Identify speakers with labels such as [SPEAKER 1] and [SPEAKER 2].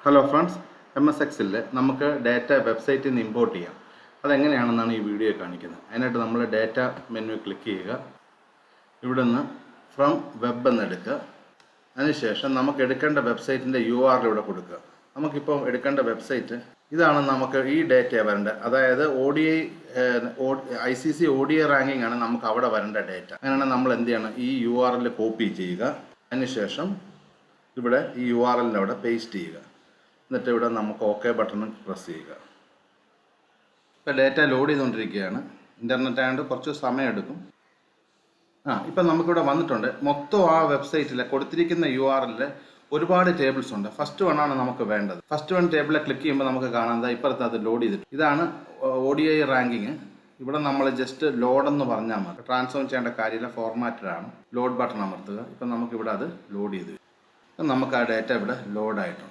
[SPEAKER 1] Hello friends, MS Excel നമുക്ക് data വെബ്സൈറ്റിൽ നിന്ന് ഇമ്പോർട്ട് ചെയ്യാം. അതെങ്ങനെയാണെന്നാണ് ഈ വീഡിയോ കാണിക്കുന്നത്. അതിനായിട്ട് നമ്മൾ ഡാറ്റ മെനു ക്ലിക്ക് ചെയ്യുക. ഇവിടെ നിന്ന് ഫ്രം വെബ് എന്ന് എടുക്കുക. അതിനുശേഷം നമുക്ക് എടുക്കേണ്ട വെബ്സൈറ്റിൻ്റെ URL ഇവിടെ കൊടുക്കുക. നമുക്കിപ്പോൾ എടുക്കേണ്ട വെബ്സൈറ്റ് ഇതാണ്. നമുക്ക് ഈ ഡാറ്റ വരേണ്ട, അതായത് ICC ODI റാങ്കിങ് ആണ് നമുക്ക് അവിടെ വരേണ്ട ഡാറ്റ. അങ്ങനെയാണെങ്കിൽ നമ്മൾ എന്ത് ചെയ്യണം? ഈ URL കോപ്പി ചെയ്യുക. അതിനുശേഷം ഇവിടെ ഈ URL അവിടെ പേസ്റ്റ് ചെയ്യുക. എന്നിട്ട് ഇവിടെ നമുക്ക് OK ബട്ടൺ പ്രസ് ചെയ്യുക. ഇപ്പോൾ ഡാറ്റ ലോഡ് ചെയ്തുകൊണ്ടിരിക്കുകയാണ്. ഇൻ്റർനെറ്റ് ആയതുകൊണ്ട് കുറച്ച് സമയമെടുക്കും. ഇപ്പം നമുക്കിവിടെ വന്നിട്ടുണ്ട്. മൊത്തം ആ വെബ്സൈറ്റിൽ കൊടുത്തിരിക്കുന്ന URL ഒരുപാട് ടേബിൾസ് ഉണ്ട്. ഫസ്റ്റ് വൺ ആണ് നമുക്ക് വേണ്ടത്. ഫസ്റ്റ് വൺ ടേബിളിൽ ക്ലിക്ക് ചെയ്യുമ്പോൾ നമുക്ക് കാണാം ഇപ്പുറത്ത് അത് ലോഡ് ചെയ്തിട്ട്. ഇതാണ് ODI റാങ്കിങ്. ഇവിടെ നമ്മൾ ജസ്റ്റ് ലോഡെന്ന് പറഞ്ഞാൽ മതി. ട്രാൻസ്ഫോം ചെയ്യേണ്ട കാര്യമില്ല, ഫോർമാറ്റഡ് ആണ്. ലോഡ് ബട്ടൺ അമർത്തുക. ഇപ്പം നമുക്കിവിടെ അത് ലോഡ് ചെയ്ത് നമുക്ക് ആ ഡാറ്റ ഇവിടെ ലോഡായിട്ടുണ്ട്.